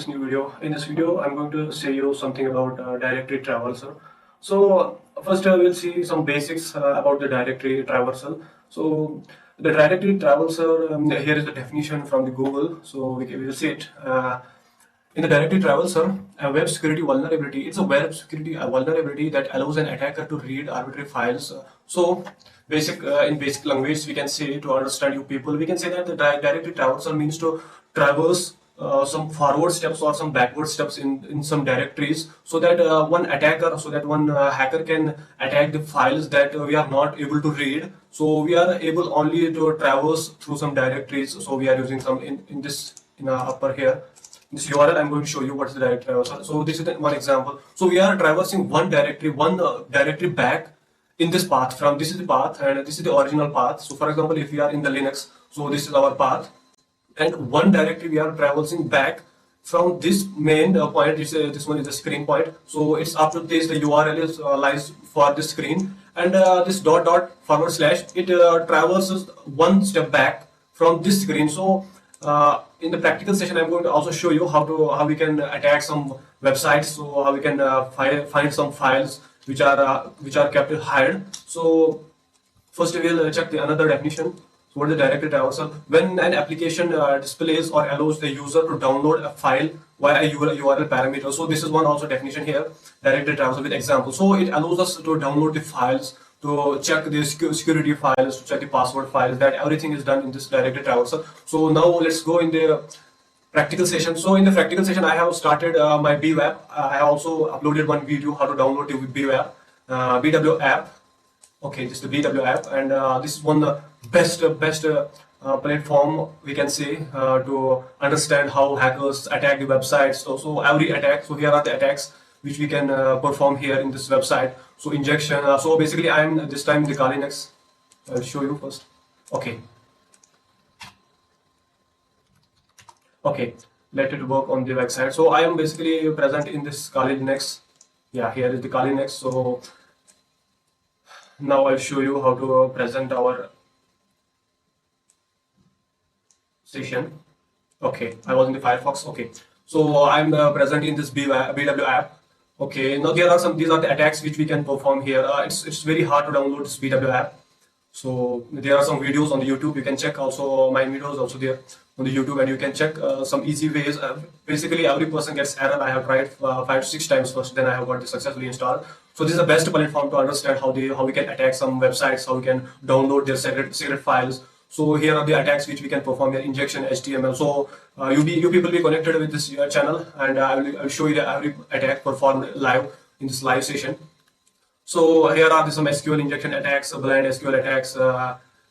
new video. In this video, I'm going to say you something about directory traversal. So first we'll see some basics about the directory traversal. So the directory traversal, here is the definition from the Google. So we will see it. In the directory traversal, a web security vulnerability. It's a web security vulnerability that allows an attacker to read arbitrary files. So in basic language, we can say, to understand you people, we can say that the directory traversal means to traverse some forward steps or some backward steps in some directories, so that one hacker can attack the files that we are not able to read. So we are able only to traverse through some directories. So we are using some in upper here. This URL, I'm going to show you what's the directory traversal. So this is one example. So we are traversing one directory back in this path. From this is the path and this is the original path. So for example, if we are in the Linux, so this is our path, and one directory we are traversing back from this main point. This one is the screen point. So it's after this the URL is lies for the screen, and this // it traverses one step back from this screen. So in the practical session, I'm going to also show you how we can attack some websites. So how we can find some files which are kept hidden. So first we will check the another definition. So what is the directory traversal? When an application displays or allows the user to download a file via a URL parameter. So this is one also definition here, directory traversal with example. So it allows us to download the files, to check the security files, to check the password files, that everything is done in this directory traversal. So now let's go in the practical session. So in the practical session, I have started my bWAPP. I have also uploaded one video how to download the bWAPP. Okay, this is the bWAPP, and this is one best platform, we can say, to understand how hackers attack the websites. So every attack. So here are the attacks which we can perform here in this website. So injection. So basically, I am this time the Kali Linux. I'll show you first. Okay. Okay, let it work on the website. So I am basically present in this Kali Linux. Yeah, here is the Kali Linux. So now I'll show you how to present our session. Okay, I was in the Firefox. Okay, so I'm present in this bWAPP. Okay, now these are the attacks which we can perform here. It's very hard to download this bWAPP. So there are some videos on the YouTube. You can check also my videos also there on the YouTube, and you can check some easy ways. Basically, every person gets error. I have tried 5 to 6 times first, then I have got this successfully installed. So this is the best platform to understand how we can attack some websites, how we can download their secret files. So here are the attacks which we can perform here: injection, HTML. So you people be connected with this channel, and I will show you every attack performed live in this live session. So here are some SQL injection attacks, blind SQL attacks,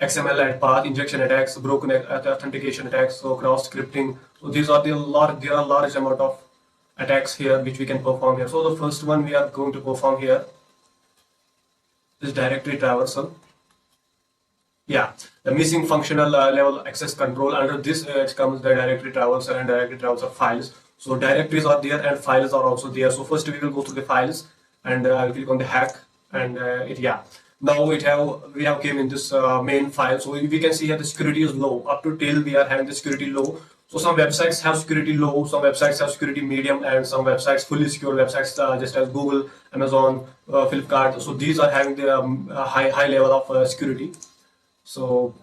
XML at path injection attacks, broken authentication attacks, so cross scripting. So there are large amount of attacks here which we can perform here. So the first one we are going to perform here is directory traversal. Yeah, the missing functional level access control. Under this it comes the directory traversal and directory traversal files. So directories are there and files are also there. So first we will go through the files, and I'll click on the hack, and now we have came in this main file. So we can see here the security is low. Up to till we are having the security low. So some websites have security low, some websites have security medium, and some websites fully secure websites, just as Google, Amazon, Flipkart. So these are having the high level of security. So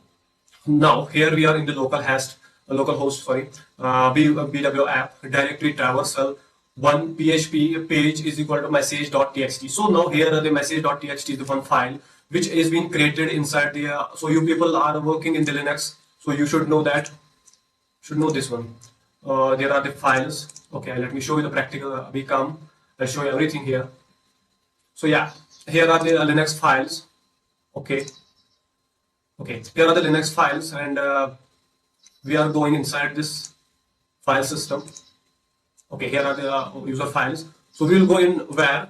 now here we are in the local host, bWAPP directory traversal. One PHP page is equal to message.txt. So now here the message.txt is the one file which is being created inside the. So you people are working in the Linux, so you should know that. Should know this one. There are the files. Okay, let me show you the practical. I'll show you everything here. So yeah, here are the Linux files. Okay. Here are the Linux files, and we are going inside this file system. Okay, here are the user files. So we will go in where?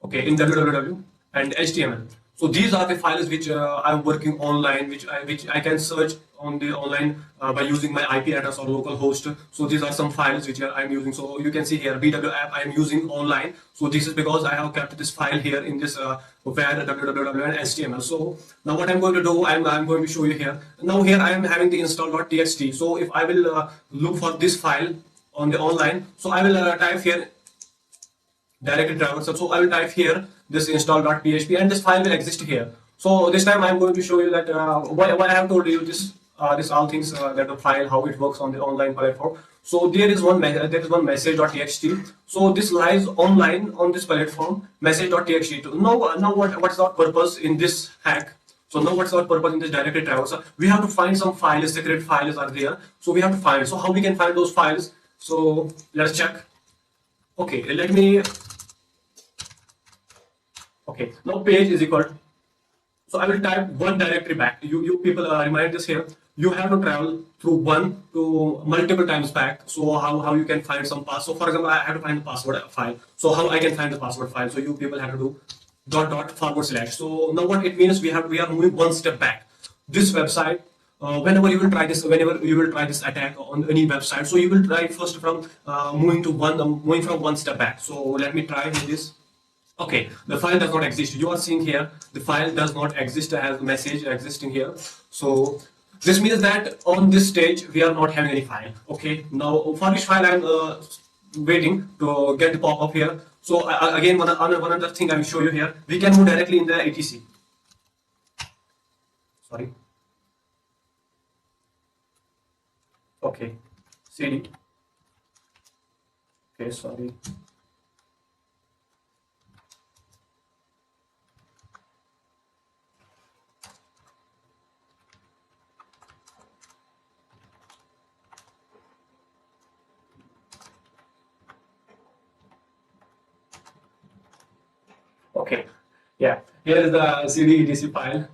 Okay, in www and HTML. So these are the files which I'm working online, which I can search on the online by using my IP address or local host. So these are some files which I'm using. So you can see here bWAPP I'm using online. So this is because I have kept this file here in this where www and HTML. So now what I'm going to do, I'm going to show you here. Now here I am having the install.txt. So if I will look for this file, on the online. So I will type here directory traversal. So I will type here this install.php and this file will exist here. So this time I'm going to show you that why I have told you this all things that the file how it works on the online platform. So there is one message.txt. So this lies online on this platform message.txt. Now what's our purpose in this hack? So now what's our purpose in this directory traversal? We have to find some files, secret files are there. So we have to find. So how we can find those files? So let's check. Okay, let me. Okay, now page is equal. So I will type one directory back. You people remind this here. You have to travel through one to multiple times back. So how you can find some pass. So for example, I have to find the password file. So how I can find the password file? So you people have to do ../. So now what it means, we are moving one step back. This website, whenever you will try this attack on any website, so you will try first from moving from one step back. So let me try with this. Okay, the file does not exist. You are seeing here, the file does not exist as a message existing here. So this means that on this stage, we are not having any file. Okay, now for which file I'm waiting to get the pop-up here. So again, one other thing I will show you here. We can move directly in the etc. Sorry. Okay, cd. Okay, sorry. Okay, yeah, here is the cd etc file.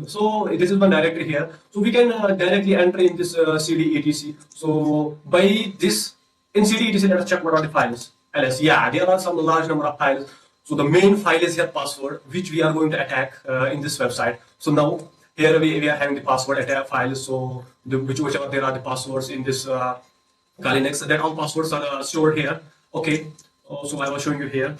So this is one directory here. So we can directly enter in this cd etc. So by this in cd etc, let us check what are the files. ls, yeah, there are some large number of files. So the main file is here password, which we are going to attack in this website. So now here we are having the password attack files. So whichever there are the passwords in this Linux, that all passwords are stored here. Okay, so I was showing you here.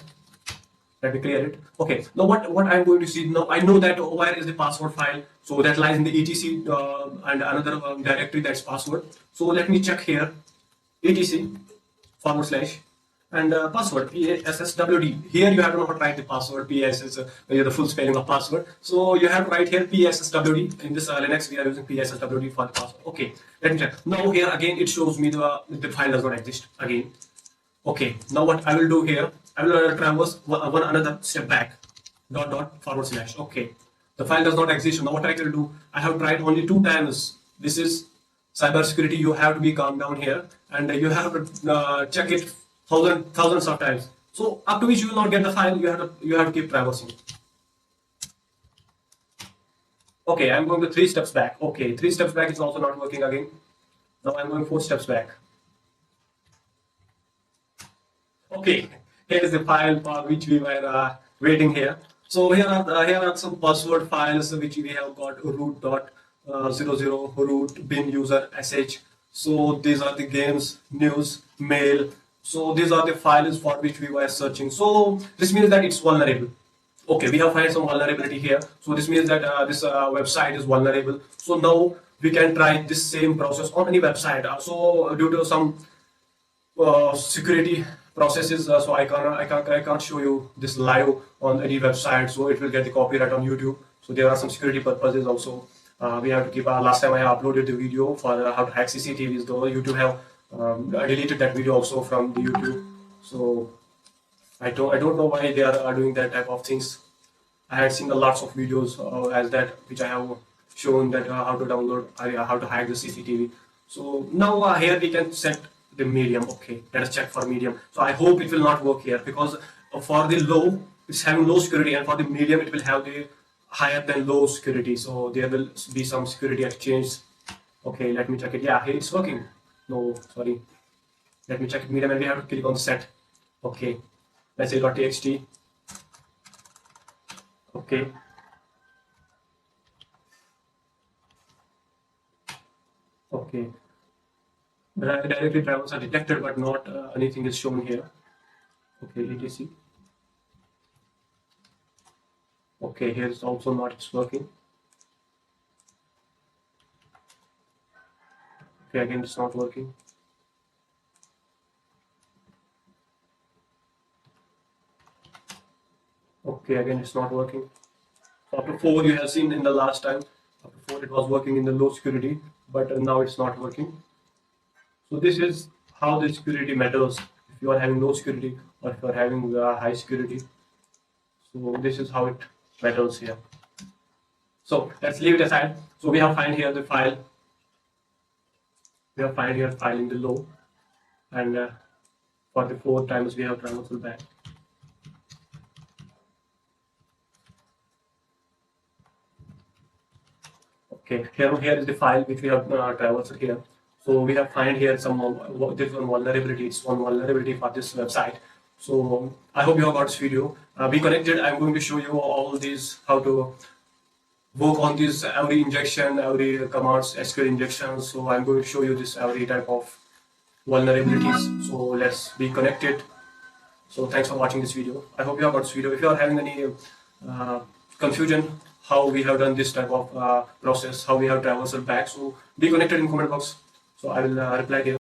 Let me clear it. Okay, now what I'm going to see now, I know that where is the password file. So that lies in the etc and another directory, that's password. So let me check here, etc / and password passwd. Here you have to not write the password PSS, the full spelling of password. So you have to write here passwd. In this Linux we are using passwd for the password. Okay, let me check. Now here again it shows me the file does not exist again. Okay, now what I will do here, I will traverse one another step back, ../. Okay, the file does not exist. Now what I will do, I have tried only 2 times. This is cybersecurity. You have to be calm down here, and you have to check it thousands of times. So up to which you will not get the file, you have to keep traversing. Okay, I'm going to 3 steps back. Okay, 3 steps back is also not working again. Now I'm going 4 steps back. Okay, here is the file for which we were waiting here. So here are some password files which we have got root.00 root bin user sh. So these are the games, news, mail. So these are the files for which we were searching. So this means that it's vulnerable. Okay, we have found some vulnerability here. So this means that this website is vulnerable. So now we can try this same process on any website. So due to some security processes, so I can't show you this live on any website, so it will get the copyright on YouTube. So there are some security purposes also. We have to keep. Last time I uploaded the video for how to hack CCTVs, though YouTube have deleted that video also from the YouTube. So I don't know why they are doing that type of things. I had seen lots of videos as that which I have shown that how to download, how to hack the CCTV. So now here we can set the medium. Okay, let us check for medium. So I hope it will not work here, because for the low it's having low security, and for the medium it will have the higher than low security. So there will be some security exchange. Okay, let me check it. Yeah, here it's working. No, sorry. Let me check it medium, and we have to click on set. Okay, let's say .txt. Okay. Okay. Directly travels are detected, but not anything is shown here. Okay, etc. Okay, here is also not it's working. Okay, again it's not working. Okay, again it's not working. After 4, you have seen in the last time, after 4 it was working in the low security, but now it's not working. So this is how the security matters if you are having low security or if you are having high security. So this is how it matters here. So let's leave it aside. So we have find here the file. We have find here file in the low, and for the 4 times we have traversal back. Okay, here is the file which we have traversed here. So we have find here some this one vulnerability. It's one vulnerability for this website. So I hope you have got this video. Be connected. I'm going to show you all these how to work on this every injection, every commands, SQL injections. So I'm going to show you this every type of vulnerabilities. So let's be connected. So thanks for watching this video. I hope you have got this video. If you are having any confusion how we have done this type of process, how we have traversed back, so be connected in comment box. So I will reply here.